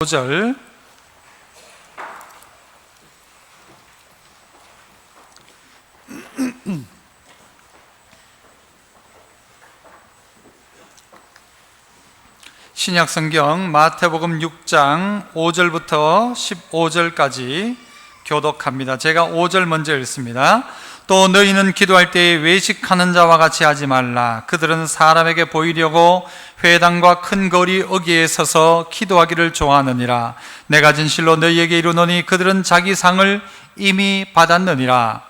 5절 신약성경 마태복음 6장 5절부터 15절까지 교독합니다. 제가 5절 먼저 읽습니다. 또 너희는 기도할 때에 외식하는 자와 같이 하지 말라. 그들은 사람에게 보이려고 회당과 큰 거리 어귀에 서서 기도하기를 좋아하느니라. 내가 진실로 너희에게 이르노니 그들은 자기 상을 이미 받았느니라.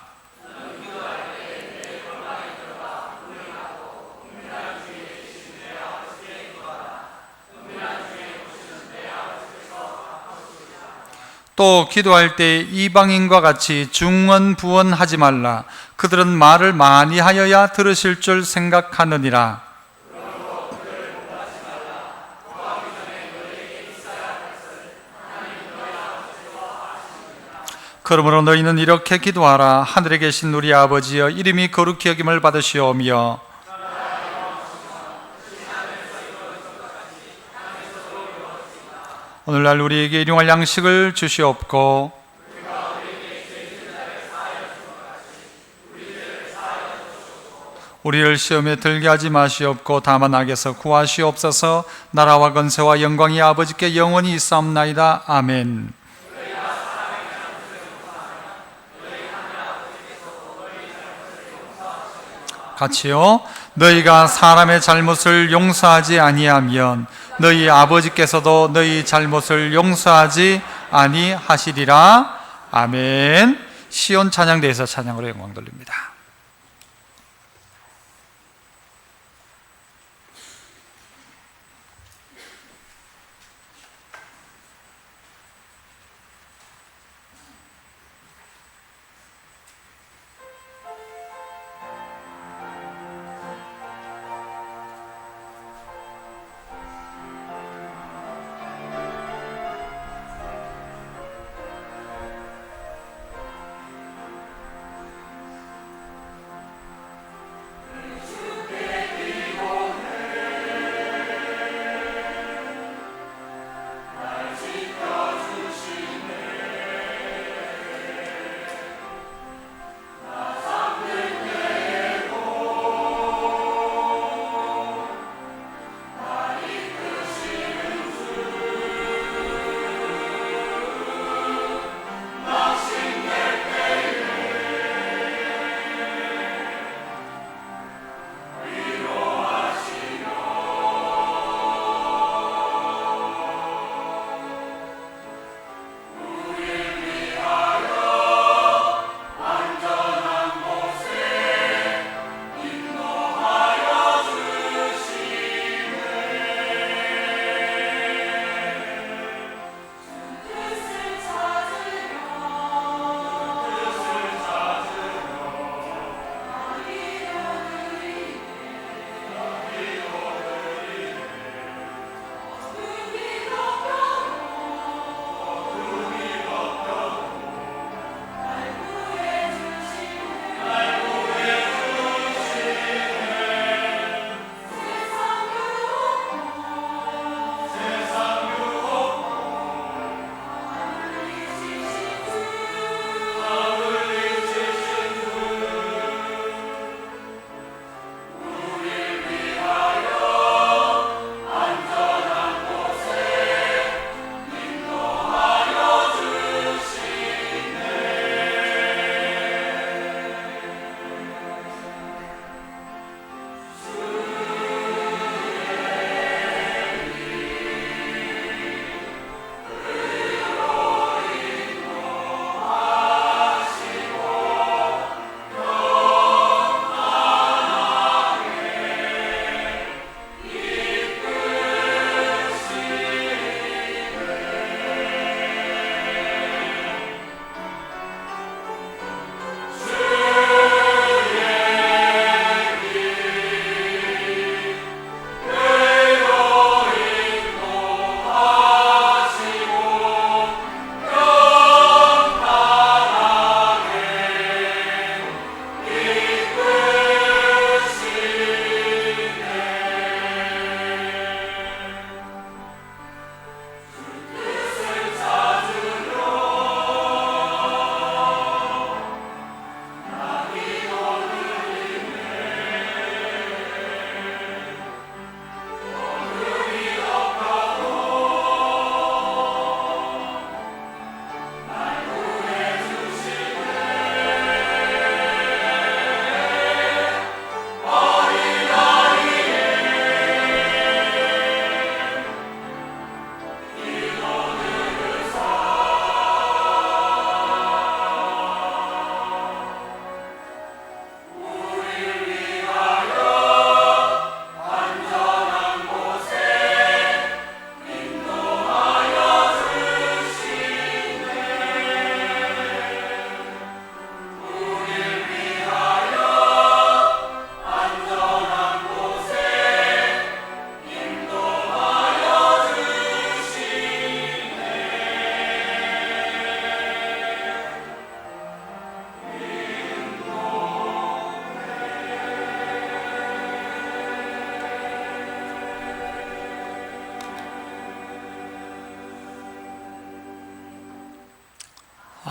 또 기도할 때 이방인과 같이 중언부언하지 말라. 그들은 말을 많이 하여야 들으실 줄 생각하느니라. 그러므로 너희는 이렇게 기도하라. 하늘에 계신 우리 아버지여, 이름이 거룩히 여김을 받으시오며 오늘날 우리에게 일용할 양식을 주시옵고 우리를 시험에 들게 하지 마시옵고 다만 악에서 구하시옵소서. 나라와 권세와 영광이 아버지께 영원히 있사옵나이다. 아멘. 같이요. 너희가 사람의 잘못을 용서하지 아니하면 너희 아버지께서도 너희 잘못을 용서하지 아니하시리라. 아멘. 시온 찬양대에서 찬양으로 영광 돌립니다.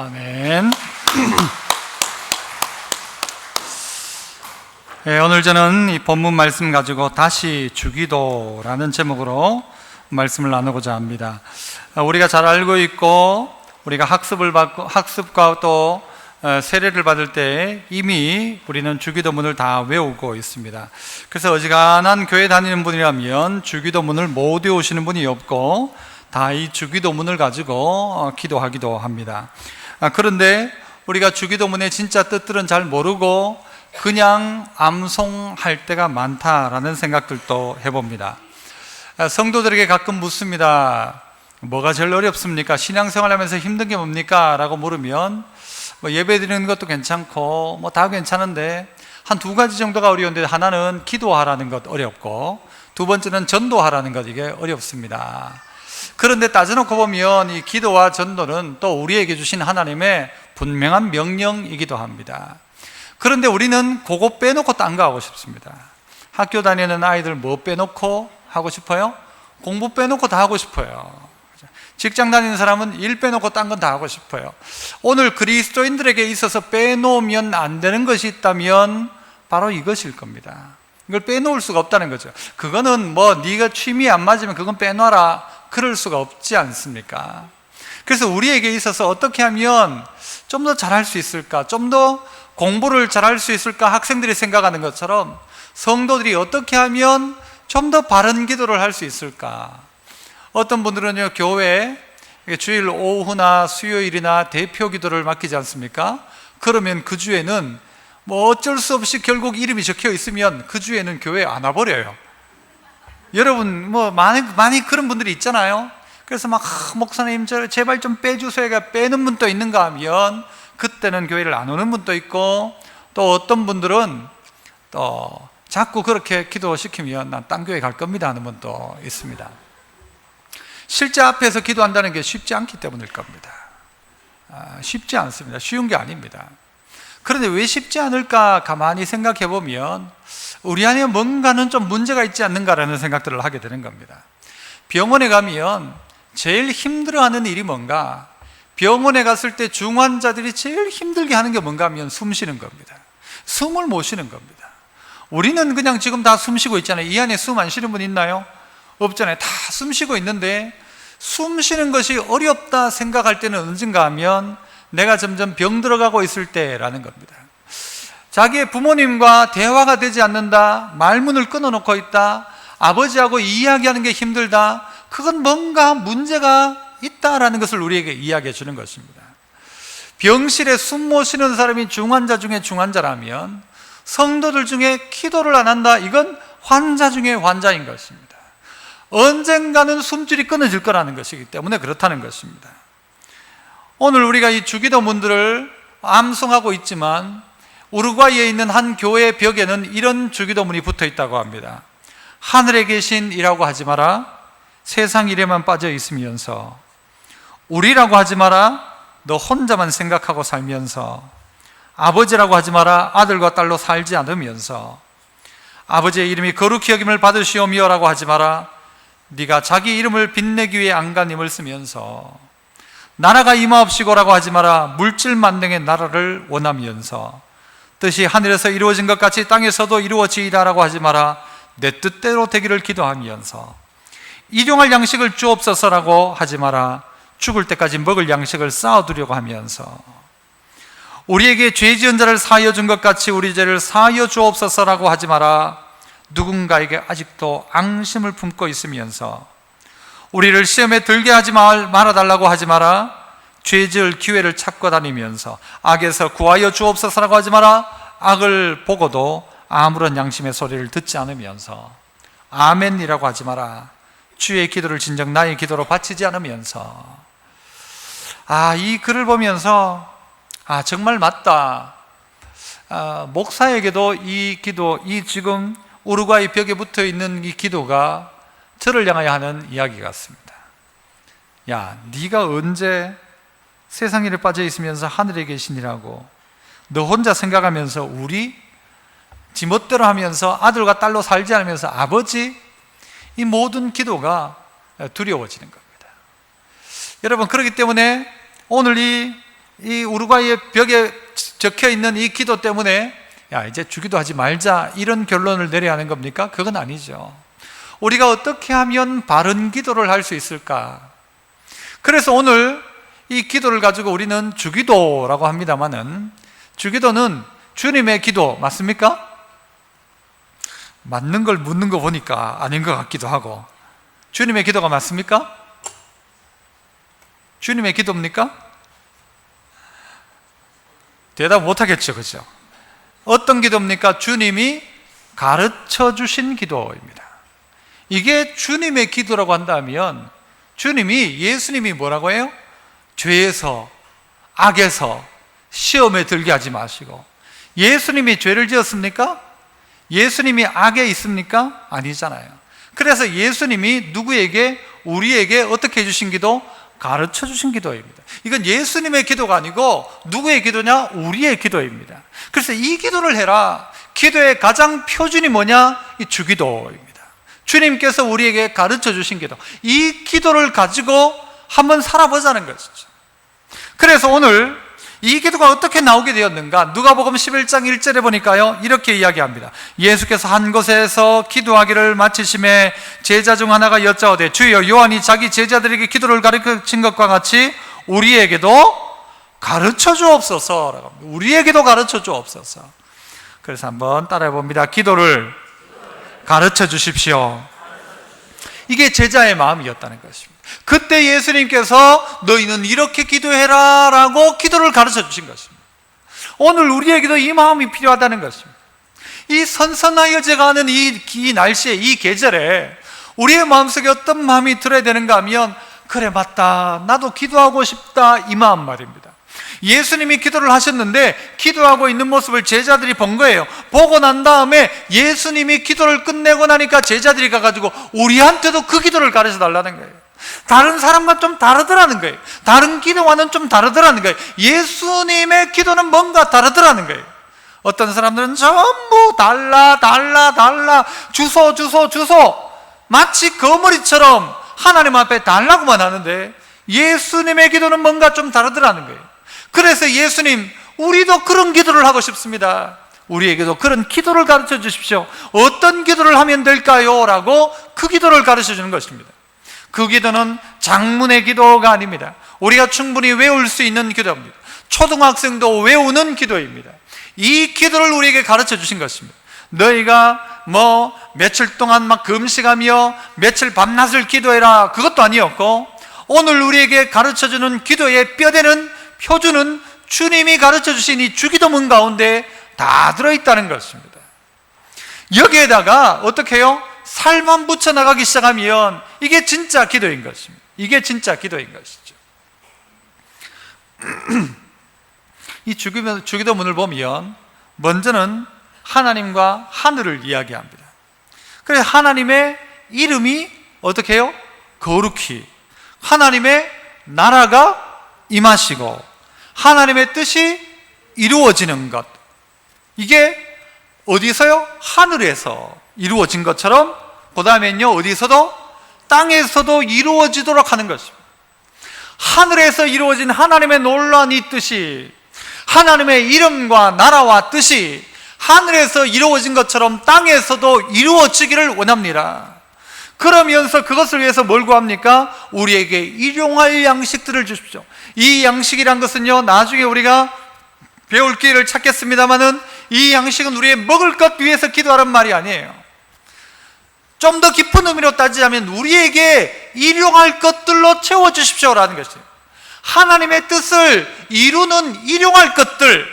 아멘. 네, 오늘 저는 이 본문 말씀 가지고 다시 주기도라는 제목으로 말씀을 나누고자 합니다. 우리가 잘 알고 있고 우리가 학습과 또 세례를 받을 때 이미 우리는 주기도문을 다 외우고 있습니다. 그래서 어지간한 교회 다니는 분이라면 주기도문을 못 외우시는 분이 없고 다 이 주기도문을 가지고 기도하기도 합니다. 그런데 우리가 주기도문의 진짜 뜻들은 잘 모르고 그냥 암송할 때가 많다라는 생각들도 해봅니다. 성도들에게 가끔 묻습니다. 뭐가 제일 어렵습니까? 신앙생활 하면서 힘든 게 뭡니까? 라고 물으면 예배 드리는 것도 괜찮고 다 괜찮은데 한 두 가지 정도가 어려운데, 하나는 기도하라는 것 어렵고 두 번째는 전도하라는 것, 이게 어렵습니다. 그런데 따져놓고 보면 이 기도와 전도는 또 우리에게 주신 하나님의 분명한 명령이기도 합니다. 그런데 우리는 그거 빼놓고 딴 거 하고 싶습니다. 학교 다니는 아이들 뭐 빼놓고 하고 싶어요? 공부 빼놓고 다 하고 싶어요. 직장 다니는 사람은 일 빼놓고 딴 건 다 하고 싶어요. 오늘 그리스도인들에게 있어서 빼놓으면 안 되는 것이 있다면 바로 이것일 겁니다. 이걸 빼놓을 수가 없다는 거죠. 그거는 네가 취미 안 맞으면 그건 빼놔라, 그럴 수가 없지 않습니까? 그래서 우리에게 있어서 어떻게 하면 좀 더 잘할 수 있을까, 좀 더 공부를 잘할 수 있을까, 학생들이 생각하는 것처럼 성도들이 어떻게 하면 좀 더 바른 기도를 할 수 있을까? 어떤 분들은요, 교회 주일 오후나 수요일이나 대표 기도를 맡기지 않습니까? 그러면 그 주에는 어쩔 수 없이 결국 이름이 적혀 있으면 그 주에는 교회에 안 와버려요. 여러분 많이 그런 분들이 있잖아요. 그래서 목사님 제발 좀 빼주세요, 빼는 분도 있는가 하면 그때는 교회를 안 오는 분도 있고, 또 어떤 분들은 또 자꾸 그렇게 기도시키면 난 딴 교회 갈 겁니다 하는 분도 있습니다. 실제 앞에서 기도한다는 게 쉽지 않기 때문일 겁니다. 쉽지 않습니다. 쉬운 게 아닙니다. 그런데 왜 쉽지 않을까 가만히 생각해 보면 우리 안에 뭔가는 좀 문제가 있지 않는가라는 생각들을 하게 되는 겁니다. 병원에 가면 제일 힘들어하는 일이 뭔가? 병원에 갔을 때 중환자들이 제일 힘들게 하는 게 뭔가 하면 숨 쉬는 겁니다. 숨을 못 쉬는 겁니다. 우리는 그냥 지금 다 숨 쉬고 있잖아요. 이 안에 숨 안 쉬는 분 있나요? 없잖아요. 다 숨 쉬고 있는데, 숨 쉬는 것이 어렵다 생각할 때는 언젠가 하면 내가 점점 병 들어가고 있을 때라는 겁니다. 자기의 부모님과 대화가 되지 않는다, 말문을 끊어놓고 있다, 아버지하고 이야기하는 게 힘들다, 그건 뭔가 문제가 있다라는 것을 우리에게 이야기해 주는 것입니다. 병실에 숨 못 쉬는 사람이 중환자 중에 중환자라면 성도들 중에 기도를 안 한다, 이건 환자 중에 환자인 것입니다. 언젠가는 숨줄이 끊어질 거라는 것이기 때문에 그렇다는 것입니다. 오늘 우리가 이 주기도문들을 암송하고 있지만 우루과이에 있는 한 교회 벽에는 이런 주기도문이 붙어 있다고 합니다. 하늘에 계신 이라고 하지 마라, 세상 일에만 빠져 있으면서. 우리라고 하지 마라, 너 혼자만 생각하고 살면서. 아버지라고 하지 마라, 아들과 딸로 살지 않으면서. 아버지의 이름이 거룩히 여김을 받으시오며 라고 하지 마라, 네가 자기 이름을 빛내기 위해 안간힘을 쓰면서. 나라가 임하옵시고라고 하지 마라, 물질 만능의 나라를 원하면서. 뜻이 하늘에서 이루어진 것 같이 땅에서도 이루어지이다라고 하지 마라, 내 뜻대로 되기를 기도하면서. 일용할 양식을 주옵소서라고 하지 마라, 죽을 때까지 먹을 양식을 쌓아두려고 하면서. 우리에게 죄 지은 자를 사하여 준 것 같이 우리 죄를 사하여 주옵소서라고 하지 마라, 누군가에게 아직도 앙심을 품고 있으면서. 우리를 시험에 들게 하지 말아달라고 하지 마라, 죄 지을 기회를 찾고 다니면서. 악에서 구하여 주옵소서라고 하지 마라, 악을 보고도 아무런 양심의 소리를 듣지 않으면서. 아멘이라고 하지 마라, 주의 기도를 진정 나의 기도로 바치지 않으면서. 이 글을 보면서 정말 맞다. 목사에게도 이 기도, 이 지금 우루과이 벽에 붙어 있는 이 기도가 저를 향하여 하는 이야기 같습니다. 야, 네가 언제 세상 일에 빠져 있으면서 하늘에 계시니라고 너 혼자 생각하면서 우리 지멋대로 하면서 아들과 딸로 살지 않으면서 아버지, 이 모든 기도가 두려워지는 겁니다. 여러분, 그렇기 때문에 오늘 이 이 우루과이의 벽에 적혀 있는 이 기도 때문에 야, 이제 주기도 하지 말자, 이런 결론을 내려야 하는 겁니까? 그건 아니죠. 우리가 어떻게 하면 바른 기도를 할 수 있을까? 그래서 오늘 이 기도를 가지고 우리는 주기도라고 합니다만은, 주기도는 주님의 기도 맞습니까? 맞는 걸 묻는 거 보니까 아닌 것 같기도 하고. 주님의 기도가 맞습니까? 주님의 기도입니까? 대답 못하겠죠, 그죠? 어떤 기도입니까? 주님이 가르쳐 주신 기도입니다. 이게 주님의 기도라고 한다면, 예수님이 뭐라고 해요? 죄에서, 악에서, 시험에 들게 하지 마시고. 예수님이 죄를 지었습니까? 예수님이 악에 있습니까? 아니잖아요. 그래서 예수님이 누구에게, 우리에게 어떻게 해주신 기도? 가르쳐 주신 기도입니다. 이건 예수님의 기도가 아니고 누구의 기도냐? 우리의 기도입니다. 그래서 이 기도를 해라. 기도의 가장 표준이 뭐냐? 이 주기도입니다. 주님께서 우리에게 가르쳐 주신 기도, 이 기도를 가지고 한번 살아보자는 것이죠. 그래서 오늘 이 기도가 어떻게 나오게 되었는가? 누가복음 11장 1절에 보니까요, 이렇게 이야기합니다. 예수께서 한 곳에서 기도하기를 마치심에 제자 중 하나가 여짜오되, 주여, 요한이 자기 제자들에게 기도를 가르친 것과 같이 우리에게도 가르쳐 주옵소서. 우리에게도 가르쳐 주옵소서. 그래서 한번 따라해 봅니다. 기도를 가르쳐 주십시오. 이게 제자의 마음이었다는 것입니다. 그때 예수님께서 너희는 이렇게 기도해라 라고 기도를 가르쳐 주신 것입니다. 오늘 우리에게도 이 마음이 필요하다는 것입니다. 이 선선하여져 가는 이 날씨에, 이 계절에 우리의 마음속에 어떤 마음이 들어야 되는가 하면, 그래, 맞다, 나도 기도하고 싶다, 이 마음 말입니다. 예수님이 기도를 하셨는데 기도하고 있는 모습을 제자들이 본 거예요. 보고 난 다음에 예수님이 기도를 끝내고 나니까 제자들이 가가지고 우리한테도 그 기도를 가르쳐 달라는 거예요. 다른 사람과 좀 다르더라는 거예요. 다른 기도와는 좀 다르더라는 거예요. 예수님의 기도는 뭔가 다르더라는 거예요. 어떤 사람들은 전부 달라 주소 마치 거머리처럼 하나님 앞에 달라고만 하는데, 예수님의 기도는 뭔가 좀 다르더라는 거예요. 그래서 예수님, 우리도 그런 기도를 하고 싶습니다. 우리에게도 그런 기도를 가르쳐 주십시오. 어떤 기도를 하면 될까요? 라고 그 기도를 가르쳐 주는 것입니다. 그 기도는 장문의 기도가 아닙니다. 우리가 충분히 외울 수 있는 기도입니다. 초등학생도 외우는 기도입니다. 이 기도를 우리에게 가르쳐 주신 것입니다. 너희가 며칠 동안 막 금식하며 며칠 밤낮을 기도해라, 그것도 아니었고, 오늘 우리에게 가르쳐 주는 기도의 뼈대는, 표준은 주님이 가르쳐 주신 이 주기도문 가운데 다 들어있다는 것입니다. 여기에다가 어떻게 해요? 살만 붙여나가기 시작하면 이게 진짜 기도인 것입니다. 이게 진짜 기도인 것이죠. 이 주기도문을 보면 먼저는 하나님과 하늘을 이야기합니다. 그래서 하나님의 이름이 어떻게 해요? 거룩히, 하나님의 나라가 임하시고 하나님의 뜻이 이루어지는 것, 이게 어디서요? 하늘에서 이루어진 것처럼 그 다음엔요, 어디서도? 땅에서도 이루어지도록 하는 것입니다. 하늘에서 이루어진 하나님의 놀라운 이 뜻이, 하나님의 이름과 나라와 뜻이 하늘에서 이루어진 것처럼 땅에서도 이루어지기를 원합니다. 그러면서 그것을 위해서 뭘 구합니까? 우리에게 일용할 양식들을 주십시오. 이 양식이란 것은요, 나중에 우리가 배울 기회를 찾겠습니다만은, 이 양식은 우리의 먹을 것 위해서 기도하라는 말이 아니에요. 좀 더 깊은 의미로 따지자면 우리에게 일용할 것들로 채워주십시오라는 것이에요. 하나님의 뜻을 이루는 일용할 것들,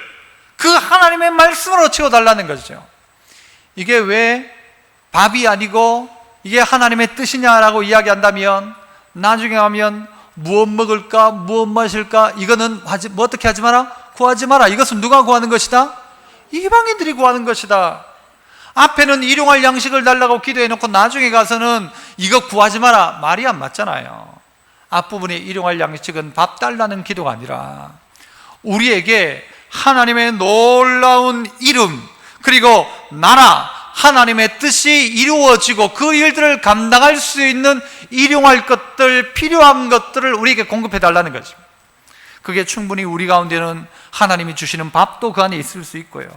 그 하나님의 말씀으로 채워달라는 것이죠. 이게 왜 밥이 아니고 이게 하나님의 뜻이냐라고 이야기한다면, 나중에 하면 무엇 먹을까, 무엇 마실까, 이거는 어떻게 하지 마라? 구하지 마라. 이것은 누가 구하는 것이다? 이방인들이 구하는 것이다. 앞에는 일용할 양식을 달라고 기도해놓고 나중에 가서는 이거 구하지 마라, 말이 안 맞잖아요. 앞부분에 일용할 양식은 밥 달라는 기도가 아니라 우리에게 하나님의 놀라운 이름, 그리고 나라, 하나님의 뜻이 이루어지고 그 일들을 감당할 수 있는 일용할 것들, 필요한 것들을 우리에게 공급해 달라는 것입니다. 그게 충분히 우리 가운데는 하나님이 주시는 밥도 그 안에 있을 수 있고요.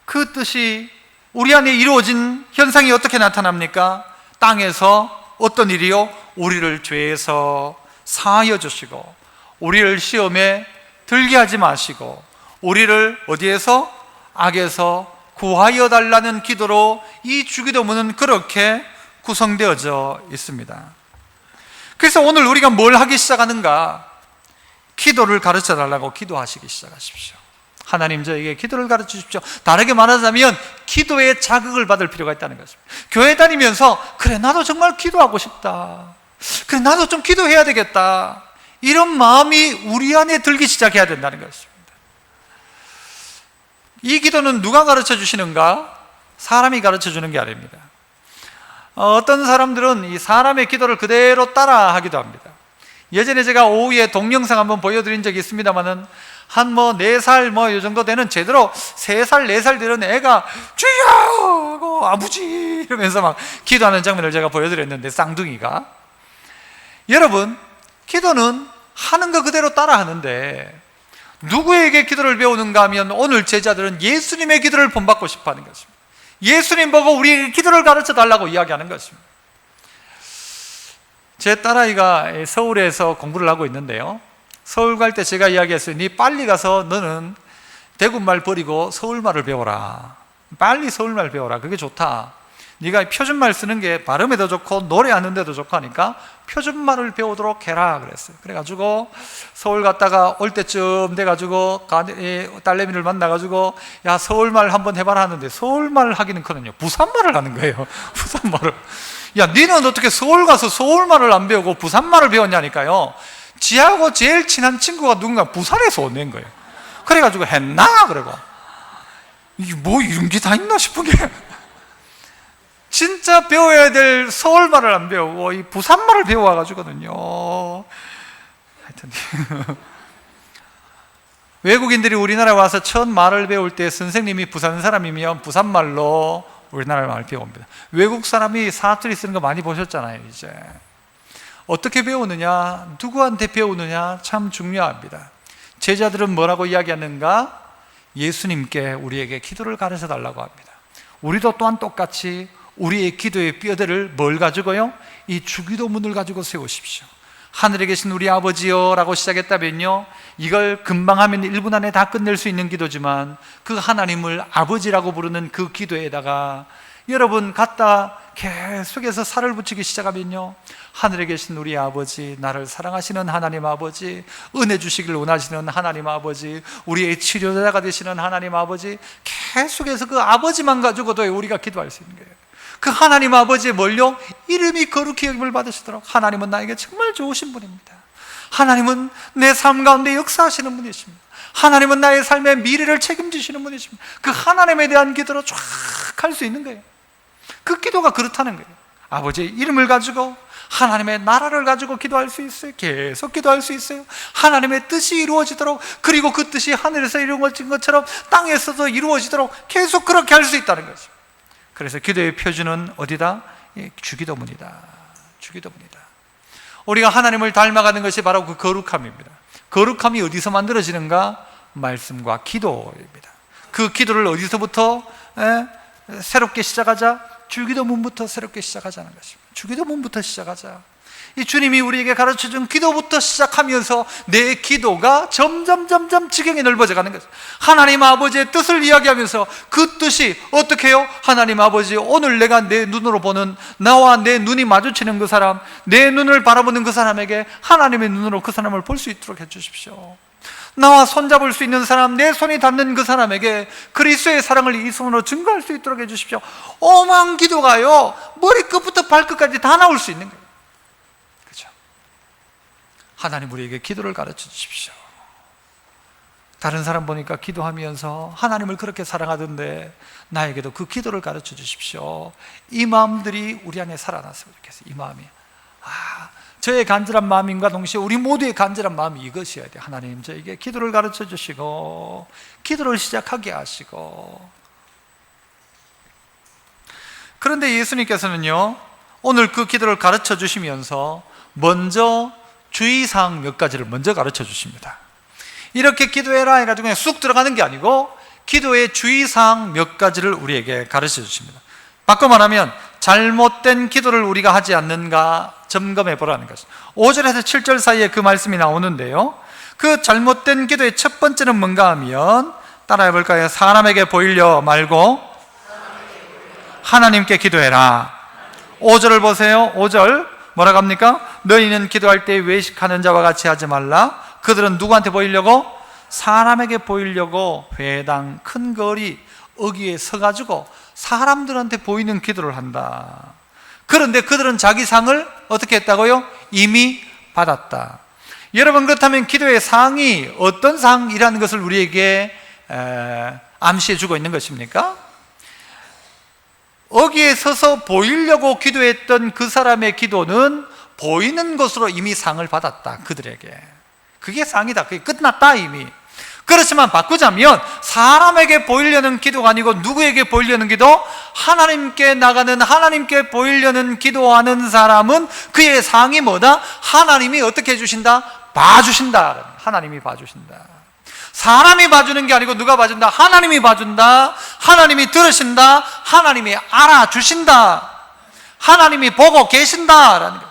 그 뜻이 우리 안에 이루어진 현상이 어떻게 나타납니까? 땅에서 어떤 일이요? 우리를 죄에서 사하여 주시고, 우리를 시험에 들게 하지 마시고, 우리를 어디에서? 악에서 구하여 달라는 기도로 이 주기도문은 그렇게 구성되어져 있습니다. 그래서 오늘 우리가 뭘 하기 시작하는가? 기도를 가르쳐 달라고 기도하시기 시작하십시오. 하나님, 저에게 기도를 가르쳐 주십시오. 다르게 말하자면 기도에 자극을 받을 필요가 있다는 것입니다. 교회 다니면서 그래, 나도 정말 기도하고 싶다, 그래, 나도 좀 기도해야 되겠다, 이런 마음이 우리 안에 들기 시작해야 된다는 것입니다. 이 기도는 누가 가르쳐 주시는가? 사람이 가르쳐 주는 게 아닙니다. 어떤 사람들은 이 사람의 기도를 그대로 따라 하기도 합니다. 예전에 제가 오후에 동영상 한번 보여드린 적이 있습니다만은 한 4살 이 정도 되는, 제대로 3살, 4살 되는 애가 주여! 하고 아버지! 이러면서 막 기도하는 장면을 제가 보여드렸는데, 쌍둥이가. 여러분, 기도는 하는 거 그대로 따라 하는데 누구에게 기도를 배우는가 하면 오늘 제자들은 예수님의 기도를 본받고 싶어 하는 것입니다. 예수님 보고 우리에게 기도를 가르쳐 달라고 이야기하는 것입니다. 제 딸아이가 서울에서 공부를 하고 있는데요, 서울 갈 때 제가 이야기했어요. 네 빨리 가서 너는 대구말 버리고 서울말을 배워라. 빨리 서울말 배워라. 그게 좋다. 네가 표준말 쓰는 게 발음에도 좋고 노래하는 데도 좋고 하니까 표준말을 배우도록 해라 그랬어요. 그래가지고 서울 갔다가 올 때쯤 돼가지고 딸내미를 만나가지고 야, 서울말 한번 해봐라 하는데 서울말 하기는커녕 부산말을 하는 거예요. 부산말을. 야, 니는 어떻게 서울 가서 서울말을 안 배우고 부산말을 배웠냐니까요. 지하고 제일 친한 친구가 누군가 부산에서 오는 거예요. 그래가지고 했나? 그러고 이게 뭐 이런 게 다 있나 싶은 게 진짜 배워야 될 서울말을 안 배우고 이 부산말을 배워와가지거든요. 하여튼 외국인들이 우리나라에 와서 첫 말을 배울 때 선생님이 부산 사람이면 부산말로 우리나라 말을 배웁니다. 외국 사람이 사투리 쓰는 거 많이 보셨잖아요. 이제 어떻게 배우느냐, 누구한테 배우느냐 참 중요합니다. 제자들은 뭐라고 이야기하는가? 예수님께 우리에게 기도를 가르쳐 달라고 합니다. 우리도 또한 똑같이 우리의 기도의 뼈대를 뭘 가지고요? 이 주기도문을 가지고 세우십시오. 하늘에 계신 우리 아버지여 라고 시작했다면요, 이걸 금방 하면 1분 안에 다 끝낼 수 있는 기도지만 그 하나님을 아버지라고 부르는 그 기도에다가 여러분 갖다 계속해서 살을 붙이기 시작하면요, 하늘에 계신 우리 아버지, 나를 사랑하시는 하나님 아버지, 은혜 주시길 원하시는 하나님 아버지, 우리의 치료자가 되시는 하나님 아버지, 계속해서 그 아버지만 가지고도 우리가 기도할 수 있는 거예요. 그 하나님 아버지의 뭘요? 이름이 거룩히 여김을 받으시도록. 하나님은 나에게 정말 좋으신 분입니다. 하나님은 내 삶 가운데 역사하시는 분이십니다. 하나님은 나의 삶의 미래를 책임지시는 분이십니다. 그 하나님에 대한 기도로 쫙 할 수 있는 거예요. 그 기도가 그렇다는 거예요. 아버지의 이름을 가지고 하나님의 나라를 가지고 기도할 수 있어요. 계속 기도할 수 있어요. 하나님의 뜻이 이루어지도록, 그리고 그 뜻이 하늘에서 이루어진 것처럼 땅에서도 이루어지도록 계속 그렇게 할 수 있다는 거죠. 그래서 기도의 표준은 어디다? 주기도문이다. 주기도문이다. 우리가 하나님을 닮아가는 것이 바로 그 거룩함입니다. 거룩함이 어디서 만들어지는가? 말씀과 기도입니다. 그 기도를 어디서부터 새롭게 시작하자? 주기도문부터 새롭게 시작하자는 것입니다. 주기도문부터 시작하자. 이 주님이 우리에게 가르쳐준 기도부터 시작하면서 내 기도가 점점 지경이 넓어져가는 것입니다. 하나님 아버지의 뜻을 이야기하면서 그 뜻이 어떻게 해요? 하나님 아버지, 오늘 내가 내 눈으로 보는, 나와 내 눈이 마주치는 그 사람, 내 눈을 바라보는 그 사람에게 하나님의 눈으로 그 사람을 볼 수 있도록 해주십시오. 나와 손잡을 수 있는 사람, 내 손이 닿는 그 사람에게 그리스도의 사랑을 이 손으로 증거할 수 있도록 해주십시오. 오만 기도가요, 머리끝부터 발끝까지 다 나올 수 있는 거예요. 그렇죠? 하나님 우리에게 기도를 가르쳐 주십시오. 다른 사람 보니까 기도하면서 하나님을 그렇게 사랑하던데 나에게도 그 기도를 가르쳐 주십시오. 이 마음들이 우리 안에 살아났으면 좋겠어요. 이 마음이, 저의 간절한 마음인가 동시에 우리 모두의 간절한 마음이 이것이어야 돼요. 하나님, 저에게 기도를 가르쳐 주시고 기도를 시작하게 하시고. 그런데 예수님께서는요, 오늘 그 기도를 가르쳐 주시면서 먼저 주의사항 몇 가지를 먼저 가르쳐 주십니다. 이렇게 기도해라 해가지고 그냥 쑥 들어가는 게 아니고 기도의 주의사항 몇 가지를 우리에게 가르쳐 주십니다. 바꿔 말하면 잘못된 기도를 우리가 하지 않는가 점검해 보라는 것입니다. 5절에서 7절 사이에 그 말씀이 나오는데요, 그 잘못된 기도의 첫 번째는 뭔가 하면 따라해 볼까요? 사람에게 보이려 말고 하나님께 기도해라. 5절을 보세요. 5절 뭐라고 합니까? 너희는 기도할 때 외식하는 자와 같이 하지 말라. 그들은 누구한테 보이려고? 사람에게 보이려고 회당 큰 거리 어귀에 서가지고 사람들한테 보이는 기도를 한다. 그런데 그들은 자기 상을 어떻게 했다고요? 이미 받았다. 여러분, 그렇다면 기도의 상이 어떤 상이라는 것을 우리에게 암시해 주고 있는 것입니까? 어귀에 서서 보이려고 기도했던 그 사람의 기도는 보이는 것으로 이미 상을 받았다. 그들에게 그게 상이다. 그게 끝났다 이미. 그렇지만 바꾸자면 사람에게 보이려는 기도가 아니고 누구에게 보이려는 기도? 하나님께 나가는, 하나님께 보이려는 기도하는 사람은 그의 상이 뭐다? 하나님이 어떻게 해주신다? 봐주신다. 하나님이 봐주신다. 사람이 봐주는 게 아니고 누가 봐준다? 하나님이 봐준다. 하나님이 들으신다. 하나님이 알아주신다. 하나님이 보고 계신다라는 것.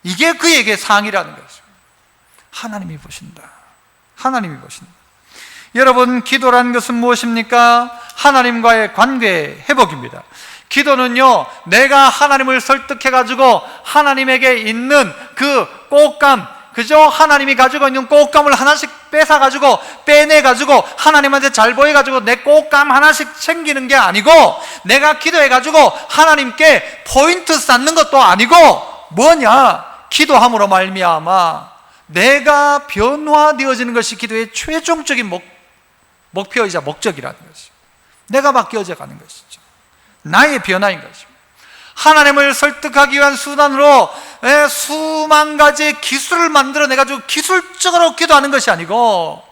이게 그에게 상이라는 것이죠. 하나님이 보신다. 하나님이 보신다. 여러분, 기도라는 것은 무엇입니까? 하나님과의 관계 회복입니다. 기도는요, 내가 하나님을 설득해가지고 하나님에게 있는 그 꽃감, 그죠? 하나님이 가지고 있는 꽃감을 하나씩 뺏어가지고 빼내가지고 하나님한테 잘 보여가지고 내 꽃감 하나씩 챙기는 게 아니고, 내가 기도해가지고 하나님께 포인트 쌓는 것도 아니고, 뭐냐? 기도함으로 말미암아 내가 변화되어지는 것이 기도의 최종적인 목표이자 목적이라는 것이죠. 내가 바뀌어져 가는 것이죠. 나의 변화인 것입니다. 하나님을 설득하기 위한 수단으로 수만 가지의 기술을 만들어내가지고 기술적으로 기도하는 것이 아니고,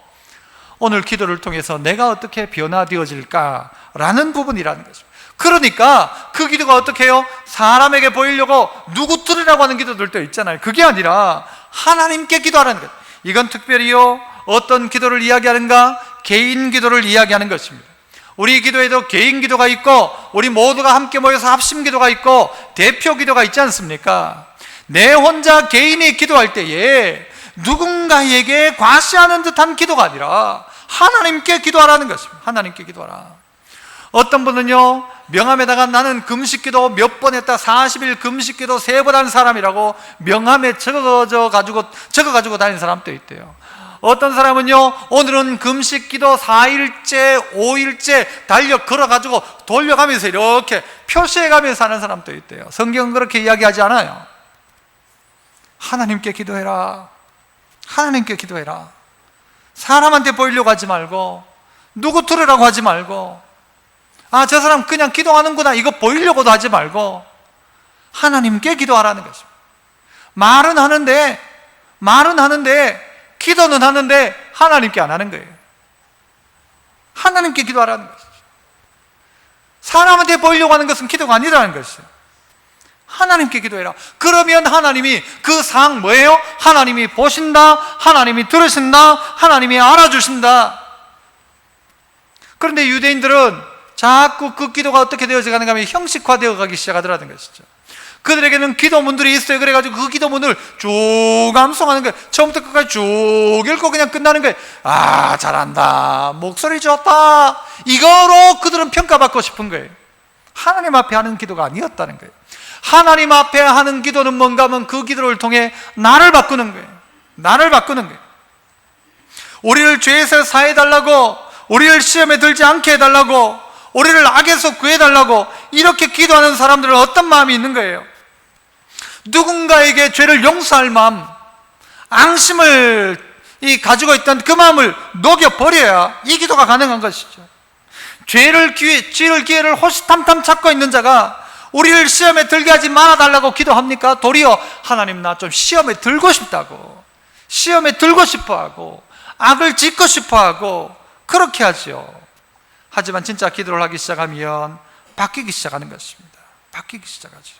오늘 기도를 통해서 내가 어떻게 변화되어질까라는 부분이라는 것입니다. 그러니까 그 기도가 어떻게 해요? 사람에게 보이려고 누구 들으라고 하는 기도들도 있잖아요. 그게 아니라 하나님께 기도하라는 것. 이건 특별히요, 어떤 기도를 이야기하는가? 개인 기도를 이야기하는 것입니다. 우리 기도에도 개인 기도가 있고 우리 모두가 함께 모여서 합심 기도가 있고 대표 기도가 있지 않습니까? 내 혼자 개인이 기도할 때에 누군가에게 과시하는 듯한 기도가 아니라 하나님께 기도하라는 것입니다. 하나님께 기도하라. 어떤 분은요, 명함에다가 나는 금식기도 몇 번 했다, 40일 금식기도 3번 한 사람이라고 명함에 적어가지고 다니는 사람도 있대요. 어떤 사람은요, 오늘은 금식기도 4일째 5일째 달력 걸어가지고 돌려가면서 이렇게 표시해가면서 하는 사람도 있대요. 성경은 그렇게 이야기하지 않아요. 하나님께 기도해라. 하나님께 기도해라. 사람한테 보이려고 하지 말고, 누구 들으라고 하지 말고, 아, 저 사람 그냥 기도하는구나, 이거 보이려고도 하지 말고 하나님께 기도하라는 것입니다. 말은 하는데 기도는 하는데 하나님께 안 하는 거예요. 하나님께 기도하라는 것이죠. 사람한테 보이려고 하는 것은 기도가 아니라는 것이죠. 하나님께 기도해라. 그러면 하나님이 그 상 뭐예요? 하나님이 보신다, 하나님이 들으신다, 하나님이 알아주신다. 그런데 유대인들은 자꾸 그 기도가 어떻게 되어져 가는가 하면 형식화되어 가기 시작하더라는 것이죠. 그들에게는 기도문들이 있어요. 그래가지고 그 기도문을 쭉 암송하는 거예요. 처음부터 끝까지 쭉 읽고 그냥 끝나는 거예요. 아, 잘한다, 목소리 좋다, 이거로 그들은 평가받고 싶은 거예요. 하나님 앞에 하는 기도가 아니었다는 거예요. 하나님 앞에 하는 기도는 뭔가 하면 그 기도를 통해 나를 바꾸는 거예요. 나를 바꾸는 거예요. 우리를 죄에서 사해달라고, 우리를 시험에 들지 않게 해달라고, 우리를 악에서 구해달라고 이렇게 기도하는 사람들은 어떤 마음이 있는 거예요? 누군가에게 죄를 용서할 마음, 앙심을 가지고 있던 그 마음을 녹여버려야 이 기도가 가능한 것이죠. 죄를 기회를 호시탐탐 찾고 있는 자가 우리를 시험에 들게 하지 말아달라고 기도합니까? 도리어 하나님, 나 좀 시험에 들고 싶다고, 시험에 들고 싶어하고 악을 짓고 싶어하고 그렇게 하죠. 하지만 진짜 기도를 하기 시작하면 바뀌기 시작하는 것입니다. 바뀌기 시작하죠.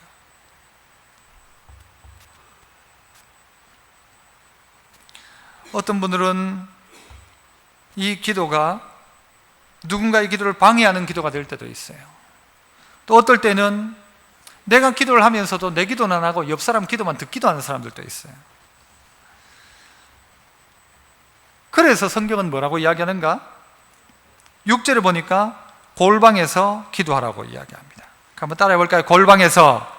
어떤 분들은 이 기도가 누군가의 기도를 방해하는 기도가 될 때도 있어요. 또 어떨 때는 내가 기도를 하면서도 내 기도는 안 하고 옆 사람 기도만 듣기도 하는 사람들도 있어요. 그래서 성경은 뭐라고 이야기하는가? 6절에 보니까 골방에서 기도하라고 이야기합니다. 한번 따라해 볼까요? 골방에서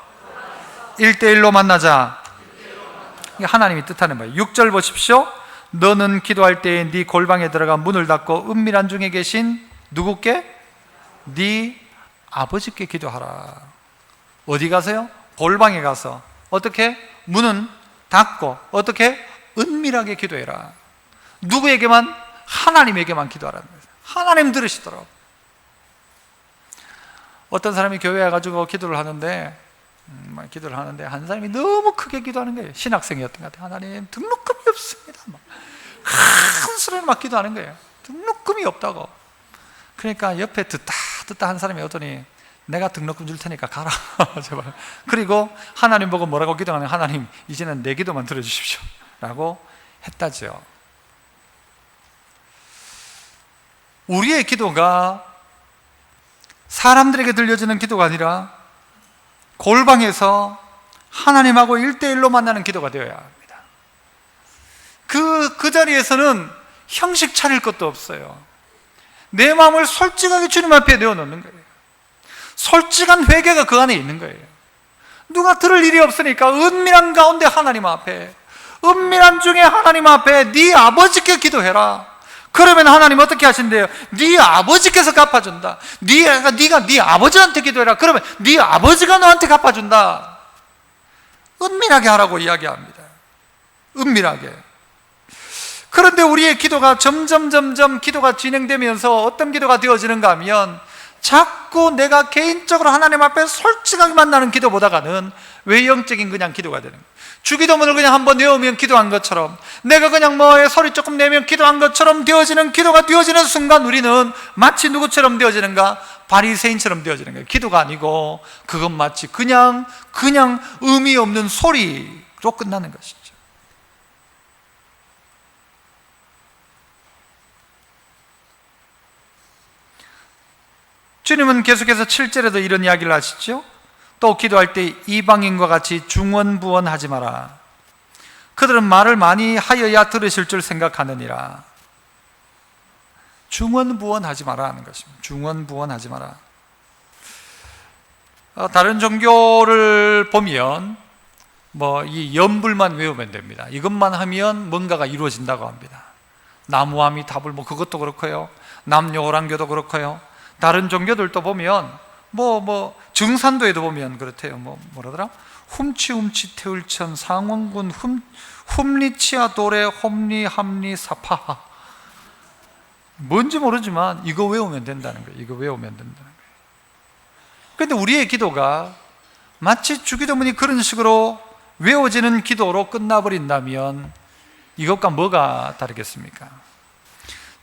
1대1로 만나자. 이게 하나님이 뜻하는 거예요. 6절 보십시오. 너는 기도할 때에 네 골방에 들어가 문을 닫고 은밀한 중에 계신 누구께? 네 아버지께 기도하라. 어디 가세요? 골방에 가서 어떻게? 문은 닫고 어떻게? 은밀하게 기도해라. 누구에게만? 하나님에게만 기도하라는 거예요. 하나님 들으시더라고. 어떤 사람이 교회에 와가지고 기도를 하는데 한 사람이 너무 크게 기도하는 거예요. 신학생이었던 것 같아요. 하나님 등록금이 없습니다. 큰 소리를 막 기도하는 거예요. 등록금이 없다고. 그러니까 옆에 듣다 한 사람이 오더니 내가 등록금 줄 테니까 가라. 제발. 그리고 하나님 보고 뭐라고 기도하는? 하나님 이제는 내 기도만 들어주십시오 라고 했다죠. 우리의 기도가 사람들에게 들려지는 기도가 아니라 골방에서 하나님하고 1대1로 만나는 기도가 되어야 합니다. 그 자리에서는 형식 차릴 것도 없어요. 내 마음을 솔직하게 주님 앞에 내어놓는 거예요. 솔직한 회개가 그 안에 있는 거예요. 누가 들을 일이 없으니까 은밀한 가운데 하나님 앞에, 은밀한 중에 하나님 앞에 네 아버지께 기도해라. 그러면 하나님 어떻게 하신대요? 네 아버지께서 갚아준다. 네가 네 아버지한테 기도해라. 그러면 네 아버지가 너한테 갚아준다. 은밀하게 하라고 이야기합니다. 은밀하게. 그런데 우리의 기도가 점점 기도가 진행되면서 어떤 기도가 되어지는가 하면 자꾸 내가 개인적으로 하나님 앞에 솔직하게 만나는 기도보다는 외형적인 그냥 기도가 되는 거예요. 주기도문을 그냥 한번 외우면 기도한 것처럼, 내가 그냥 소리 조금 내면 기도한 것처럼 되어지는 기도가 되어지는 순간 우리는 마치 누구처럼 되어지는가? 바리새인처럼 되어지는 거예요. 기도가 아니고 그건 마치 그냥 의미 없는 소리로 끝나는 것이죠. 주님은 계속해서 7절에도 이런 이야기를 하시죠. 또 기도할 때 이방인과 같이 중언부언하지 마라. 그들은 말을 많이 하여야 들으실 줄 생각하느니라. 중언부언하지 마라 하는 것입니다. 중언부언하지 마라. 다른 종교를 보면 이 연불만 외우면 됩니다. 이것만 하면 뭔가가 이루어진다고 합니다. 나무아미 답을 그것도 그렇고요. 남녀호랑교도 그렇고요. 다른 종교들도 보면 증산도에도 보면 그렇대요. 뭐라더라? 훔치 태울천 상원군 훔리치아 도레 홈리 함리 사파하. 뭔지 모르지만 이거 외우면 된다는 거예요. 이거 외우면 된다는 거예요. 그런데 우리의 기도가 마치 주기도문이 그런 식으로 외워지는 기도로 끝나버린다면 이것과 뭐가 다르겠습니까?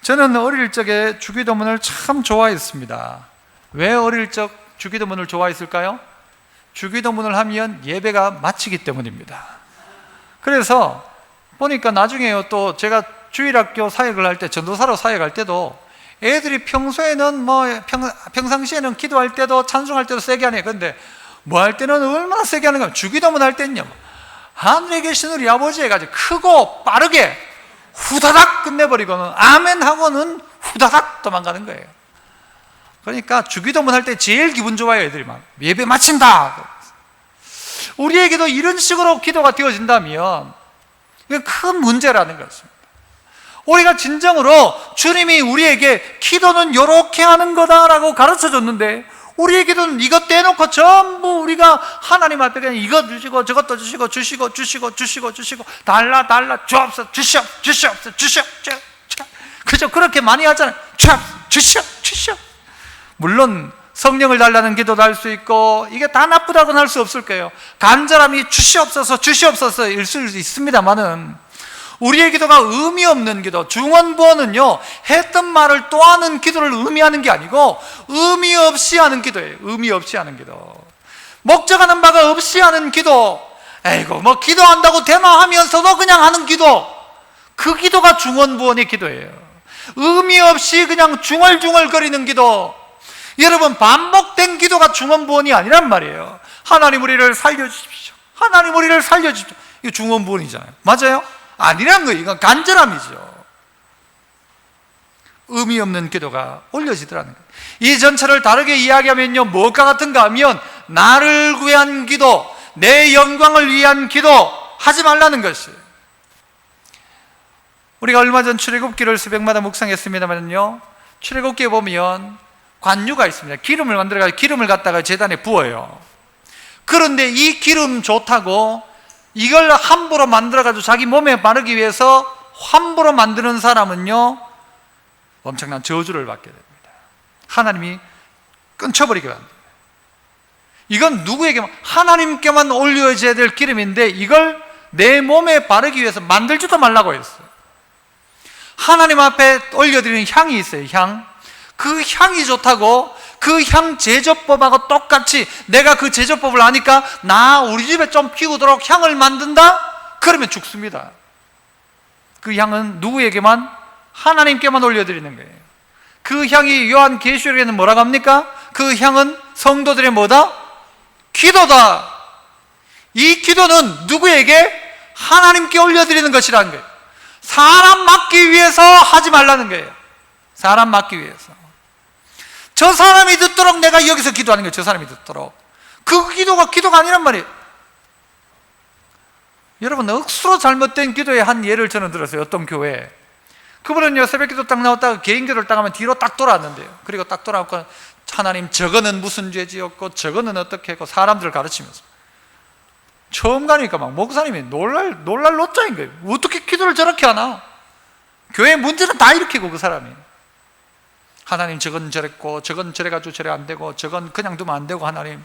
저는 어릴 적에 주기도문을 참 좋아했습니다. 왜 어릴 적 주기도문을 좋아했을까요? 주기도문을 하면 예배가 마치기 때문입니다. 그래서 보니까 나중에요, 또 제가 주일학교 사역을 할 때, 전도사로 사역할 때도 애들이 평소에는 평상시에는 기도할 때도 찬송할 때도 세게 하네요. 그런데 할 때는 얼마나 세게 하는가? 주기도문 할 때는요, 하늘에 계신 우리 아버지 해가지고 크고 빠르게 후다닥 끝내버리고는 아멘 하고는 후다닥 도망가는 거예요. 그러니까 주기도문 할 때 제일 기분 좋아요. 애들이 막 예배 마친다. 우리에게도 이런 식으로 기도가 되어진다면 이건 큰 문제라는 것입니다. 우리가 진정으로 주님이 우리에게 기도는 이렇게 하는 거다라고 가르쳐 줬는데 우리에게도 이것 떼놓고 전부 우리가 하나님 앞에 그냥 이것 주시고 저것도 주시고 달라 주시옵소서 그죠? 그렇게 많이 하잖아요. 주시옵. 물론 성령을 달라는 기도도 할 수 있고 이게 다 나쁘다고는 할 수 없을 거예요. 간절함이 주시옵소서일 수 있습니다만은 우리의 기도가 의미 없는 기도, 중언부언은요, 했던 말을 또 하는 기도를 의미하는 게 아니고 의미 없이 하는 기도예요. 의미 없이 하는 기도, 목적하는 바가 없이 하는 기도. 기도한다고 대마하면서도 그냥 하는 기도, 그 기도가 중언부언의 기도예요. 의미 없이 그냥 중얼중얼거리는 기도, 여러분 반복된 기도가 중언부언이 아니란 말이에요. 하나님 우리를 살려주십시오, 하나님 우리를 살려주십시오, 이거 중언부언이잖아요. 맞아요? 아니란 거예요. 이건 간절함이죠. 의미 없는 기도가 올려지더라는 거예요. 이 전체를 다르게 이야기하면요, 무엇과 같은가 하면 나를 위한 기도, 내 영광을 위한 기도 하지 말라는 것이에요. 우리가 얼마 전 출애굽기를 새벽마다 묵상했습니다만요, 출애굽기에 보면 관유가 있습니다. 기름을 만들어가지고 기름을 갖다가 제단에 부어요. 그런데 이 기름 좋다고 이걸 함부로 만들어가지고 자기 몸에 바르기 위해서 함부로 만드는 사람은요, 엄청난 저주를 받게 됩니다. 하나님이 끊쳐버리게 합니다. 이건 누구에게만, 하나님께만 올려져야 될 기름인데 이걸 내 몸에 바르기 위해서 만들지도 말라고 했어요. 하나님 앞에 올려드리는 향이 있어요. 향. 그 향이 좋다고 그 향 제조법하고 똑같이 내가 그 제조법을 아니까 우리 집에 좀 피우도록 향을 만든다? 그러면 죽습니다. 그 향은 누구에게만? 하나님께만 올려드리는 거예요. 그 향이 요한계시록에는 뭐라고 합니까? 그 향은 성도들의 뭐다? 기도다. 이 기도는 누구에게? 하나님께 올려드리는 것이라는 거예요. 사람 맡기 위해서 하지 말라는 거예요. 사람 맡기 위해서. 저 사람이 듣도록 내가 여기서 기도하는 거예요. 저 사람이 듣도록. 그 기도가 아니란 말이에요. 여러분, 억수로 잘못된 기도의 한 예를 저는 들었어요. 어떤 교회에. 그분은요, 새벽기도 딱 나왔다가 개인기도를 딱 하면 뒤로 딱 돌아왔는데요. 그리고 딱 돌아왔고, 하나님 저거는 무슨 죄지었고 저거는 어떻게 했고 사람들을 가르치면서 처음 가니까 막 목사님이 놀랄 노짜인 거예요. 어떻게 기도를 저렇게 하나? 교회 문제는 다 일으키고 그 사람이. 하나님 저건 저랬고 저건 저래가지고 저래 안 되고 저건 그냥 두면 안 되고 하나님.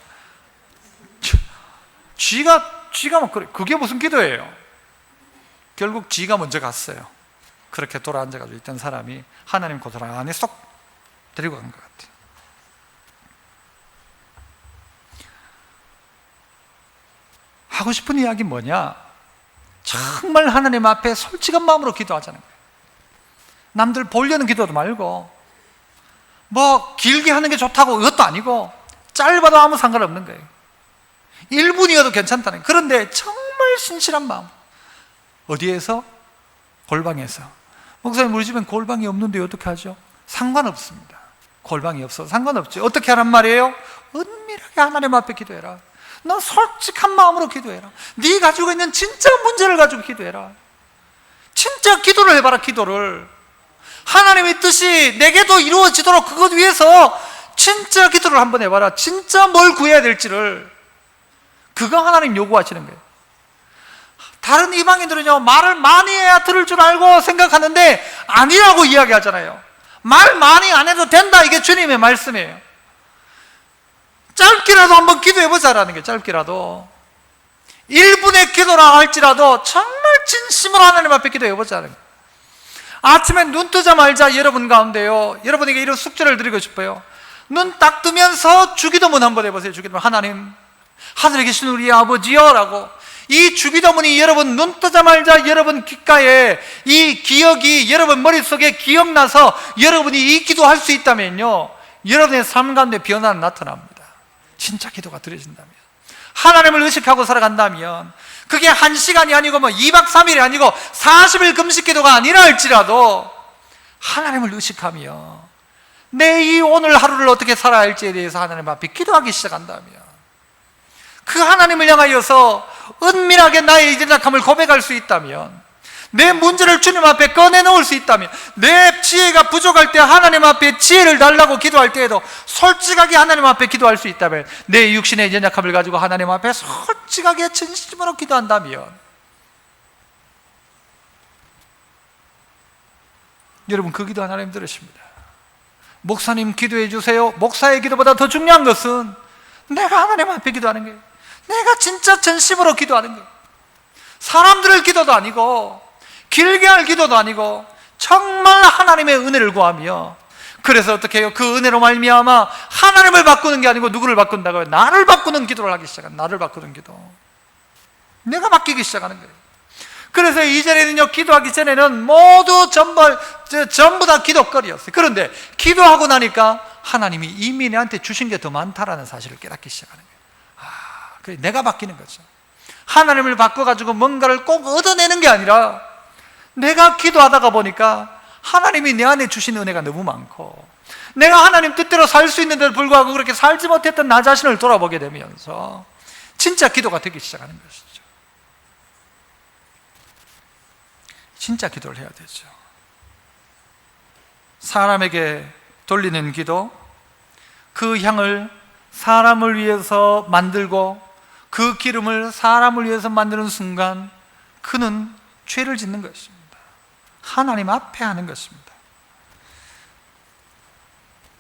지가 막 그래. 그게 무슨 기도예요? 결국 지가 먼저 갔어요. 그렇게 돌아앉아가지고 있던 사람이 하나님 고소를 안에 쏙 데리고 간 것 같아요. 하고 싶은 이야기는 뭐냐? 정말 하나님 앞에 솔직한 마음으로 기도하자는 거예요. 남들 보려는 기도도 말고 뭐 길게 하는 게 좋다고 그것도 아니고 짧아도 아무 상관없는 거예요. 1분이어도 괜찮다는 거예요. 그런데 정말 신실한 마음. 어디에서? 골방에서. 목사님 우리 집엔 골방이 없는데 어떻게 하죠? 상관없습니다. 골방이 없어도 상관없죠. 어떻게 하란 말이에요? 은밀하게 하나님 앞에 기도해라. 너 솔직한 마음으로 기도해라. 네 가지고 있는 진짜 문제를 가지고 기도해라. 진짜 기도를 해봐라. 기도를 하나님의 뜻이 내게도 이루어지도록 그것 위해서 진짜 기도를 한번 해봐라. 진짜 뭘 구해야 될지를. 그거 하나님 요구하시는 거예요. 다른 이방인들은요, 말을 많이 해야 들을 줄 알고 생각하는데 아니라고 이야기하잖아요. 말 많이 안 해도 된다. 이게 주님의 말씀이에요. 짧게라도 한번 기도해보자라는 게, 짧게라도 1분의 기도라 할지라도 정말 진심으로 하나님 앞에 기도해보자는 거예요. 아침에 눈 뜨자마자 여러분 가운데요, 여러분에게 이런 숙제를 드리고 싶어요. 눈 딱 뜨면서 주기도문 한번 해보세요. 주기도문. 하나님, 하늘에 계신 우리 아버지여 라고. 이 주기도문이 여러분 눈 뜨자마자 여러분 귓가에 이 기억이 여러분 머릿속에 기억나서 여러분이 이 기도할 수 있다면요, 여러분의 삶 가운데 변화는 나타납니다. 진짜 기도가 드려진다면, 하나님을 의식하고 살아간다면, 그게 1시간이 아니고 뭐 2박 3일이 아니고 40일 금식 기도가 아니라 할지라도 하나님을 의식하며 내 이 오늘 하루를 어떻게 살아야 할지에 대해서 하나님 앞에 기도하기 시작한다면, 그 하나님을 향하여서 은밀하게 나의 이전약함을 고백할 수 있다면, 내 문제를 주님 앞에 꺼내놓을 수 있다면, 내 지혜가 부족할 때 하나님 앞에 지혜를 달라고 기도할 때에도 솔직하게 하나님 앞에 기도할 수 있다면, 내 육신의 연약함을 가지고 하나님 앞에 솔직하게 진심으로 기도한다면, 여러분 그 기도 하나님 들으십니다. 목사님 기도해 주세요. 목사의 기도보다 더 중요한 것은 내가 하나님 앞에 기도하는 거예요. 내가 진짜 전심으로 기도하는 거예요. 사람들을 기도도 아니고 길게 할 기도도 아니고 정말 하나님의 은혜를 구하며, 그래서 어떻게 해요? 그 은혜로 말미암아 하나님을 바꾸는 게 아니고 누구를 바꾼다고요? 나를 바꾸는 기도를 하기 시작한, 나를 바꾸는 기도, 내가 바뀌기 시작하는 거예요. 그래서 이전에는요, 기도하기 전에는 모두 전부 다 기도거리였어요. 그런데 기도하고 나니까 하나님이 이미 내한테 주신 게 더 많다라는 사실을 깨닫기 시작하는 거예요. 그래, 내가 바뀌는 거죠. 하나님을 바꿔가지고 뭔가를 꼭 얻어내는 게 아니라 내가 기도하다가 보니까 하나님이 내 안에 주신 은혜가 너무 많고, 내가 하나님 뜻대로 살 수 있는데도 불구하고 그렇게 살지 못했던 나 자신을 돌아보게 되면서 진짜 기도가 되기 시작하는 것이죠. 진짜 기도를 해야 되죠. 사람에게 돌리는 기도, 그 향을 사람을 위해서 만들고 그 기름을 사람을 위해서 만드는 순간 그는 죄를 짓는 것입니다. 하나님 앞에 하는 것입니다.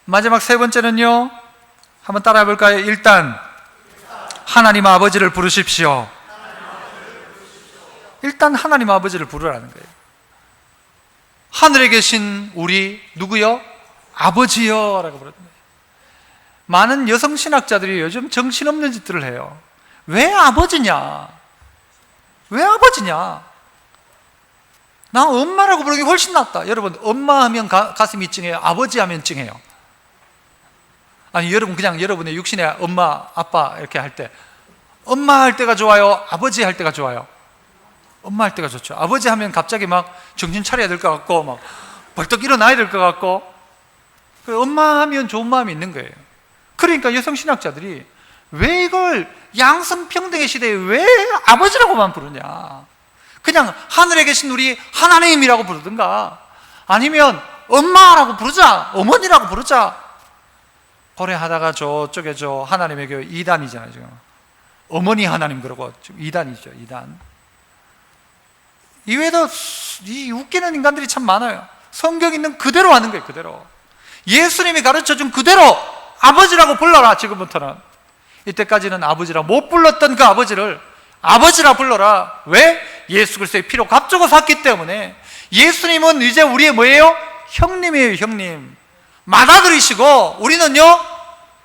마지막 세 번째는요, 한번 따라해 볼까요? 일단 하나님 아버지를 부르십시오. 일단 하나님 아버지를 부르라는 거예요. 하늘에 계신 우리 누구요? 아버지요 라고 부르는 거예요. 많은 여성 신학자들이 요즘 정신없는 짓들을 해요. 왜 아버지냐? 왜 아버지냐? 나 엄마라고 부르기 훨씬 낫다. 여러분, 엄마 하면 가슴이 찡해요? 아버지 하면 찡해요? 아니, 여러분 그냥 여러분의 육신의 엄마, 아빠 이렇게 할 때 엄마 할 때가 좋아요? 아버지 할 때가 좋아요? 엄마 할 때가 좋죠. 아버지 하면 갑자기 막 정신 차려야 될 것 같고 막 벌떡 일어나야 될 것 같고, 엄마 하면 좋은 마음이 있는 거예요. 그러니까 여성 신학자들이 왜 이걸 양성평등의 시대에 왜 아버지라고만 부르냐? 그냥 하늘에 계신 우리 하나님이라고 부르든가 아니면 엄마라고 부르자, 어머니라고 부르자. 오래 하다가 저쪽에 저 하나님의 교회 2단이잖아요 지금. 어머니 하나님 그러고 지금 2단이죠 2단. 이외에도 이 웃기는 인간들이 참 많아요. 성경 있는 그대로 하는 거예요. 그대로 예수님이 가르쳐준 그대로 아버지라고 불러라. 지금부터는. 이때까지는 아버지라 못 불렀던 그 아버지를 아버지라 불러라. 왜? 예수 그리스도의 피로 값주고 샀기 때문에. 예수님은 이제 우리의 뭐예요? 형님이에요. 형님, 맏아들이시고 우리는요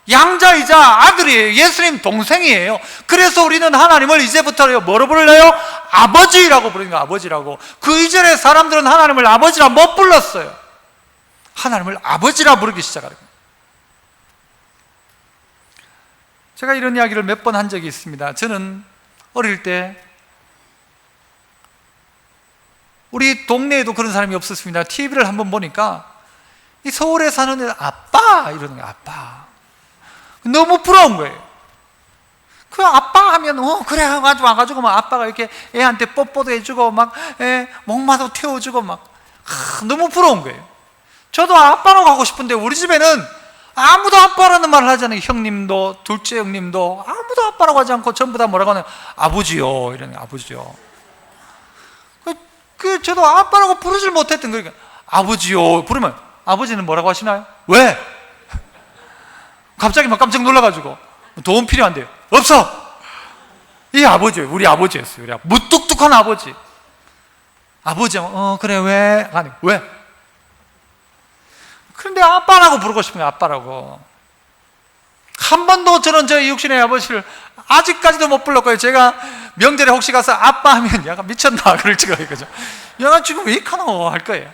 양자이자 아들이에요. 예수님 동생이에요. 그래서 우리는 하나님을 이제부터 뭐로 불러요? 아버지라고 부르는 거예요. 아버지라고. 그 이전에 사람들은 하나님을 아버지라 못 불렀어요. 하나님을 아버지라 부르기 시작하는 거예요. 제가 이런 이야기를 몇 번 한 적이 있습니다. 저는 어릴 때 우리 동네에도 그런 사람이 없었습니다. TV를 한번 보니까 이 서울에 사는 애 아빠 이러는 거예요. 아빠. 너무 부러운 거예요. 그 아빠 하면 그래 와가지고 막 아빠가 이렇게 애한테 뽀뽀도 해주고 막 목마도 태워주고 막 너무 부러운 거예요. 저도 아빠라고 하고 싶은데 우리 집에는 아무도 아빠라는 말을 하잖아요. 형님도 둘째 형님도 아무도 아빠라고 하지 않고 전부 다 뭐라고 하냐, 아버지요 이러는 거예요. 아버지요. 저도 아빠라고 부르질 못했던 거예요. 아버지요 부르면 아버지는 뭐라고 하시나요? 왜? 갑자기 막 깜짝 놀라가지고 도움 필요한데요. 없어. 이 아버지예요. 우리 아버지였어요. 우리 무뚝뚝한 아버지. 아버지 그래 왜? 아니 왜? 그런데 아빠라고 부르고 싶은 거예요. 아빠라고. 한 번도 저는 저 육신의 아버지를 아직까지도 못 불렀고요. 제가 명절에 혹시 가서 아빠 하면 약간 미쳤나 그럴지 거죠. 얘가 지금 왜 이카노 할 거예요.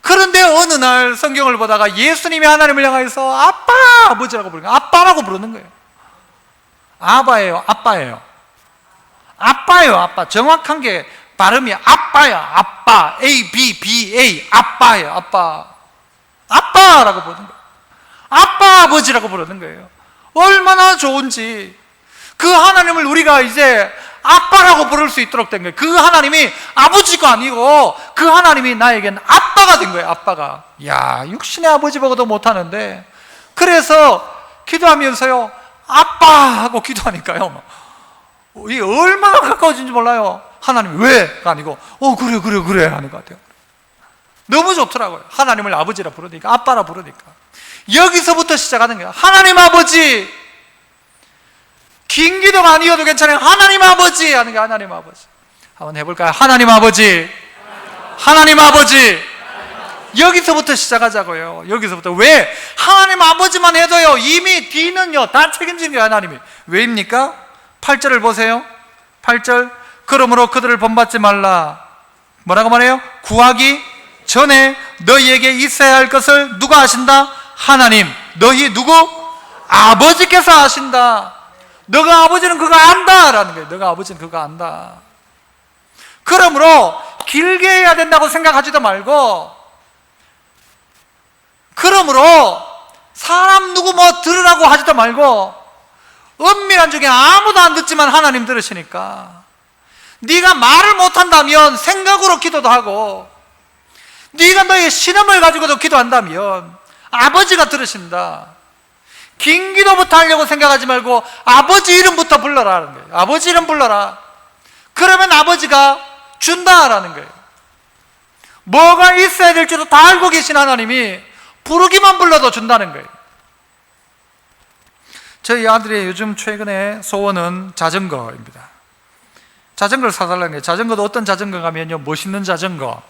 그런데 어느 날 성경을 보다가 예수님이 하나님을 향해서 아빠 아버지라고 부르는 거예요. 아빠라고 부르는 거예요. 아바예요. 아빠예요. 아빠예요. 아빠. 정확한 게 발음이 아빠야. 아빠. A-B-B-A. 아빠예요. 아빠. 아빠라고 부르는 거예요. 아빠 아버지라고 부르는 거예요. 얼마나 좋은지. 그 하나님을 우리가 이제 아빠라고 부를 수 있도록 된 거예요. 그 하나님이 아버지가 아니고 그 하나님이 나에겐 아빠가 된 거예요. 아빠가. 야, 육신의 아버지 보고도 못하는데, 그래서 기도하면서요 아빠 하고 기도하니까요 이게 얼마나 가까워진지 몰라요. 하나님이 왜가 아니고 그래 하는 것 같아요. 너무 좋더라고요. 하나님을 아버지라 부르니까, 아빠라 부르니까. 여기서부터 시작하는 거예요. 하나님 아버지. 긴 기도가 아니어도 괜찮아요. 하나님 아버지 하는 게 하나님 아버지. 한번 해볼까요? 하나님 아버지. 하나님 아버지. 여기서부터 시작하자고요. 여기서부터. 왜? 하나님 아버지만 해도요 이미 뒤는요 다 책임지는 게 하나님이. 왜입니까? 8절을 보세요. 8절. 그러므로 그들을 본받지 말라. 뭐라고 말해요? 구하기 전에 너희에게 있어야 할 것을 누가 아신다? 하나님. 너희 누구? 아버지께서 아신다. 너가 아버지는 그거 안다 라는 거예요. 너가 아버지는 그거 안다. 그러므로 길게 해야 된다고 생각하지도 말고, 그러므로 사람 누구 뭐 들으라고 하지도 말고, 은밀한 중에 아무도 안 듣지만 하나님 들으시니까, 네가 말을 못한다면 생각으로 기도도 하고, 네가 너의 신음을 가지고도 기도한다면 아버지가 들으신다. 긴 기도부터 하려고 생각하지 말고 아버지 이름부터 불러라는 거예요. 아버지 이름 불러라. 그러면 아버지가 준다라는 거예요. 뭐가 있어야 될지도 다 알고 계신 하나님이 부르기만 불러도 준다는 거예요. 저희 아들의 요즘 최근에 소원은 자전거입니다. 자전거를 사달라는 거예요. 자전거도 어떤 자전거가 하면요, 멋있는 자전거,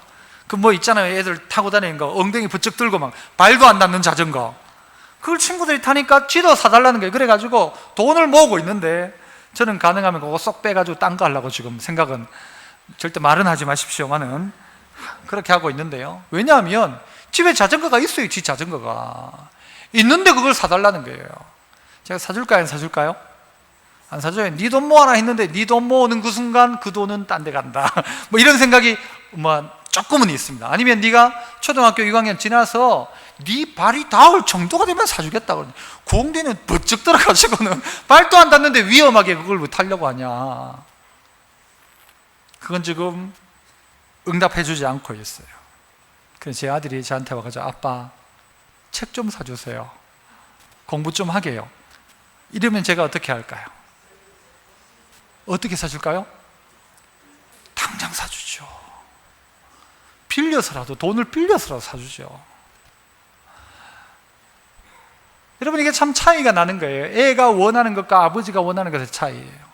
그 뭐 있잖아요, 애들 타고 다니는 거, 엉덩이 부쩍 들고 막 발도 안 닿는 자전거. 그걸 친구들이 타니까 지도 사달라는 거예요. 그래가지고 돈을 모으고 있는데, 저는 가능하면 그거 쏙 빼가지고 딴 거 하려고 지금 생각은, 절대 말은 하지 마십시오만은 그렇게 하고 있는데요. 왜냐하면 집에 자전거가 있어요. 지 자전거가 있는데 그걸 사달라는 거예요. 제가 사줄까요? 안 사줄까요? 안 사줘요. 네 돈 모아라 했는데 네 돈 모으는 그 순간 그 돈은 딴 데 간다. 뭐 이런 생각이 뭐 조금은 있습니다. 아니면 네가 초등학교 6학년 지나서 네 발이 닿을 정도가 되면 사주겠다. 공대는 버쩍 들어가지고는 발도 안 닿는데 위험하게 그걸 왜 타려고 하냐. 그건 지금 응답해주지 않고 있어요. 그래서 제 아들이 저한테 와가지고 아빠 책 좀 사주세요. 공부 좀 하게요. 이러면 제가 어떻게 할까요? 어떻게 사줄까요? 당장 사주죠. 빌려서라도, 돈을 빌려서라도 사주죠. 여러분, 이게 참 차이가 나는 거예요. 애가 원하는 것과 아버지가 원하는 것의 차이예요.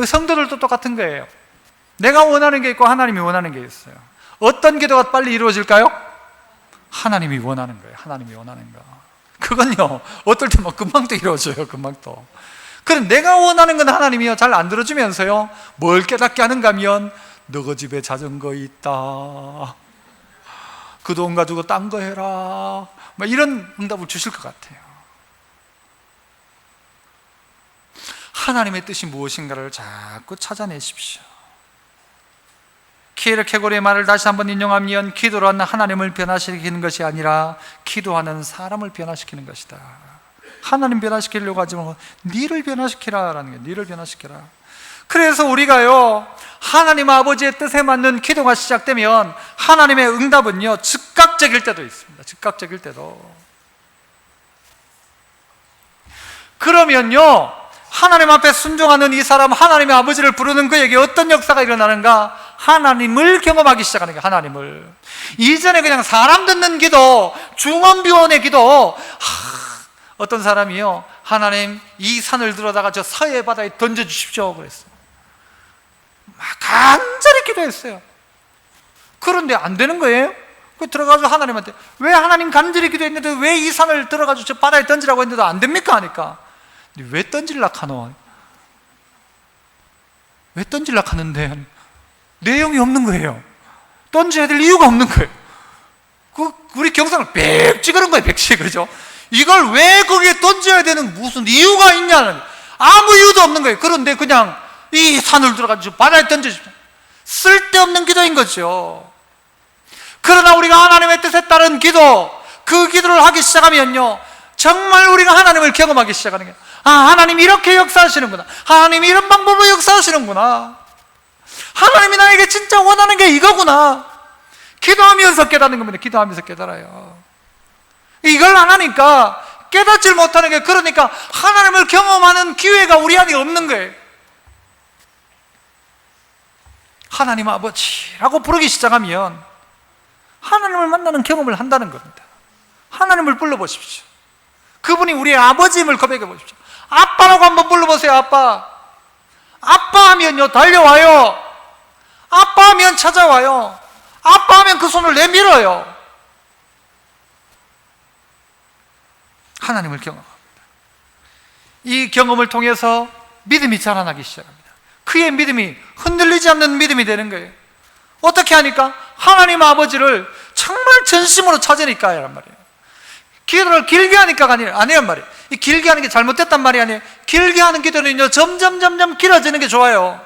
성도들도 똑같은 거예요. 내가 원하는 게 있고 하나님이 원하는 게 있어요. 어떤 기도가 빨리 이루어질까요? 하나님이 원하는 거예요. 하나님이 원하는 거. 그건요, 어떨 때 막 금방 또 이루어져요. 금방 또. 그럼 내가 원하는 건 하나님이요, 잘 안 들어주면서요, 뭘 깨닫게 하는가 하면, 너가 집에 자전거 있다, 그 돈 가지고 딴 거 해라, 막 이런 응답을 주실 것 같아요. 하나님의 뜻이 무엇인가를 자꾸 찾아내십시오. 키에르케고르의 말을 다시 한번 인용하면, 기도로 하는 하나님을 변화시키는 것이 아니라 기도하는 사람을 변화시키는 것이다. 하나님 변화시키려고 하지 말고 니를 변화시키라라는 거예요. 니를 변화시키라. 그래서 우리가요, 하나님 아버지의 뜻에 맞는 기도가 시작되면 하나님의 응답은요, 즉각적일 때도 있습니다. 즉각적일 때도. 그러면요, 하나님 앞에 순종하는 이 사람, 하나님의 아버지를 부르는 그에게 어떤 역사가 일어나는가? 하나님을 경험하기 시작하는 거예요. 하나님을. 이전에 그냥 사람 듣는 기도, 중언비원의 기도, 어떤 사람이요, 하나님 이 산을 들어다가 저 서해 바다에 던져주십시오 그랬어요. 막 간절히 기도했어요. 그런데 안 되는 거예요. 그 들어가서 하나님한테, 왜 하나님 간절히 기도했는데 왜 이 산을 들어가서 저 바다에 던지라고 했는데도 안 됩니까? 하니까, 왜 던질라 하노? 왜 던질라 하는데 내용이 없는 거예요. 던져야 될 이유가 없는 거예요. 우리 경상을 백지 그런 거예요. 백지, 그렇죠? 이걸 왜 거기에 던져야 되는 무슨 이유가 있냐는, 아무 이유도 없는 거예요. 그런데 그냥 이 산을 들어가지고 바다에 던져주십시오. 쓸데없는 기도인 거죠. 그러나 우리가 하나님의 뜻에 따른 기도, 그 기도를 하기 시작하면요, 정말 우리가 하나님을 경험하기 시작하는 거예요. 아, 하나님 이렇게 역사하시는구나. 하나님 이런 방법으로 역사하시는구나. 하나님이 나에게 진짜 원하는 게 이거구나. 기도하면서 깨닫는 겁니다. 기도하면서 깨달아요. 이걸 안 하니까 깨닫질 못하는 게, 그러니까 하나님을 경험하는 기회가 우리 안에 없는 거예요. 하나님 아버지라고 부르기 시작하면 하나님을 만나는 경험을 한다는 겁니다. 하나님을 불러보십시오. 그분이 우리의 아버지임을 고백해 보십시오. 아빠라고 한번 불러보세요. 아빠. 아빠 하면요, 달려와요. 아빠 하면 찾아와요. 아빠 하면 그 손을 내밀어요. 하나님을 경험합니다. 이 경험을 통해서 믿음이 자라나기 시작합니다. 그의 믿음이 흔들리지 않는 믿음이 되는 거예요. 어떻게 하니까? 하나님 아버지를 정말 전심으로 찾으니까란 말이에요. 기도를 길게 하니까가 아니란 말이에요. 이 길게 하는 게 잘못됐단 말이 아니에요. 길게 하는 기도는요, 점점 길어지는 게 좋아요.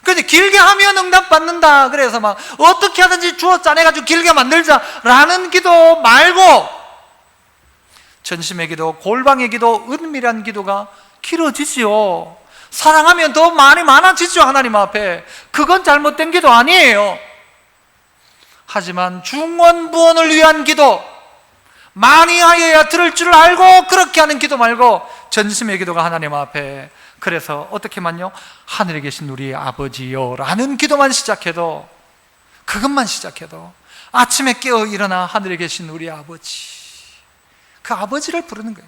근데 길게 하면 응답 받는다. 그래서 막 어떻게 하든지 주어 짜내가지고 길게 만들자라는 기도 말고, 전심의 기도, 골방의 기도, 은밀한 기도가 길어지지요. 사랑하면 더 말이 많아지죠, 하나님 앞에. 그건 잘못된 기도 아니에요. 하지만 중원부원을 위한 기도, 많이 하여야 들을 줄 알고 그렇게 하는 기도 말고, 전심의 기도가 하나님 앞에, 그래서 어떻게만요? 하늘에 계신 우리 아버지요 라는 기도만 시작해도, 그것만 시작해도 아침에 깨어 일어나 하늘에 계신 우리 아버지, 그 아버지를 부르는 거예요.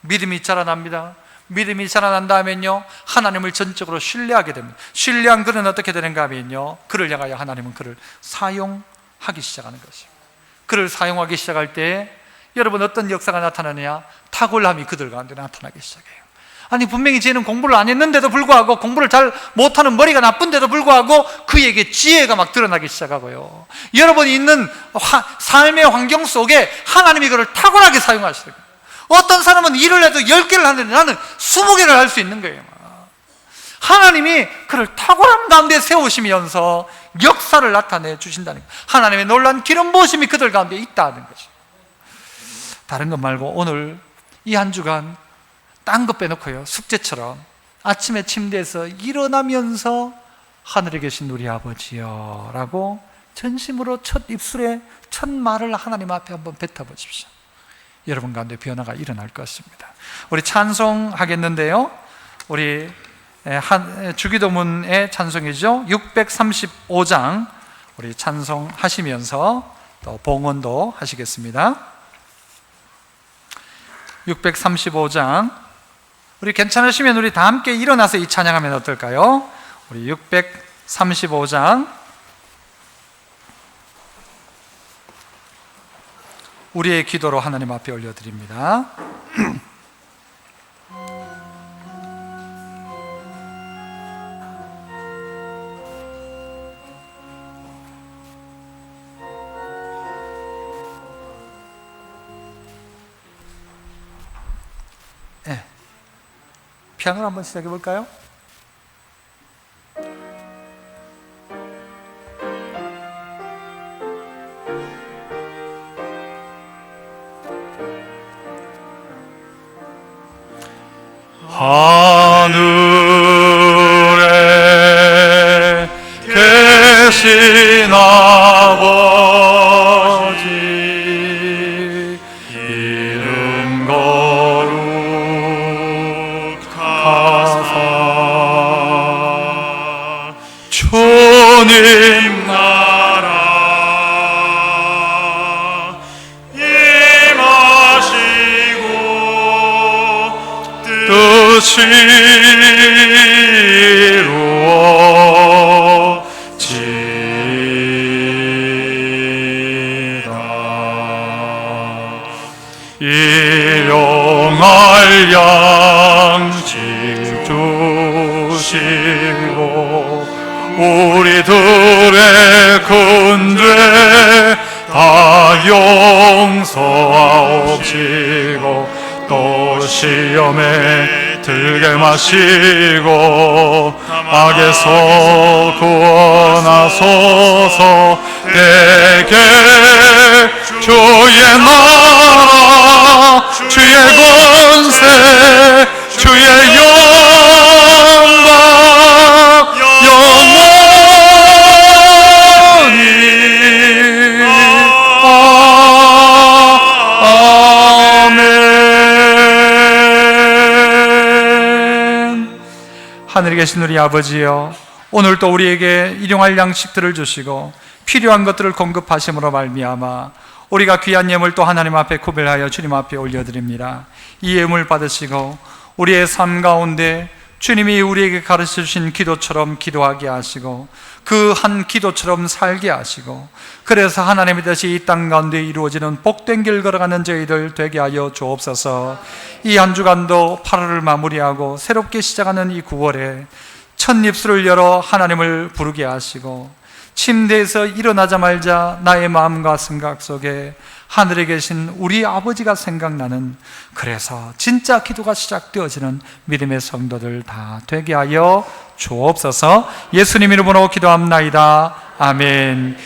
믿음이 자라납니다. 믿음이 자라난다 하면요, 하나님을 전적으로 신뢰하게 됩니다. 신뢰한 그는 어떻게 되는가 하면요, 그를 향하여 하나님은 그를 사용하기 시작하는 것이죠. 그를 사용하기 시작할 때 여러분 어떤 역사가 나타나느냐? 탁월함이 그들 가운데 나타나기 시작해요. 아니, 분명히 쟤는 공부를 안 했는데도 불구하고, 공부를 잘 못하는 머리가 나쁜데도 불구하고 그에게 지혜가 막 드러나기 시작하고요, 여러분이 있는 삶의 환경 속에 하나님이 그를 탁월하게 사용하시는 거예요. 어떤 사람은 일을 해도 10개를 하는데 나는 20개를 할 수 있는 거예요. 하나님이 그를 탁월한 가운데 세우시면서 역사를 나타내 주신다는 거예요. 하나님의 놀라운 기름 부으심이 그들 가운데 있다는 거죠. 다른 것 말고 오늘 이 한 주간 딴 거 빼놓고요, 숙제처럼 아침에 침대에서 일어나면서 하늘에 계신 우리 아버지요 라고 전심으로 첫 입술에 첫 말을 하나님 앞에 한번 뱉어보십시오. 여러분 가운데 변화가 일어날 것입니다. 우리 찬송하겠는데요, 우리 주기도문의 찬송이죠. 635장 우리 찬송하시면서 또 봉헌도 하시겠습니다. 635장, 우리 괜찮으시면 우리 다 함께 일어나서 이 찬양하면 어떨까요? 우리 635장, 우리의 기도로 하나님 앞에 올려드립니다. 네. 피아노를 한번 시작해 볼까요? 하늘에 계신 아버지, 이름 거룩하사 주님 나라 임하시고 뜻이 이루어지다. 일용할 양식 주시고 우리들의 근죄 다 용서하옵시고 또 시험에 들게 마시고 악에서 구원하소서. 내게 주의 나라 주의 권세 주의 영광 영원히 아멘. 하늘에 계신 우리 아버지여, 오늘 또 우리에게 일용할 양식들을 주시고 필요한 것들을 공급하심으로 말미암아 우리가 귀한 예물 또 하나님 앞에 구별하여 주님 앞에 올려드립니다. 이 예물 받으시고 우리의 삶 가운데 주님이 우리에게 가르쳐 주신 기도처럼 기도하게 하시고 그 한 기도처럼 살게 하시고, 그래서 하나님의 뜻이 이 땅 가운데 이루어지는 복된 길 걸어가는 저희들 되게 하여 주옵소서. 이 한 주간도 8월을 마무리하고 새롭게 시작하는 이 9월에 첫 입술을 열어 하나님을 부르게 하시고 침대에서 일어나자마자 나의 마음과 생각 속에 하늘에 계신 우리 아버지가 생각나는, 그래서 진짜 기도가 시작되어지는 믿음의 성도들 다 되게 하여 주옵소서. 예수님 이름으로 기도합나이다. 아멘.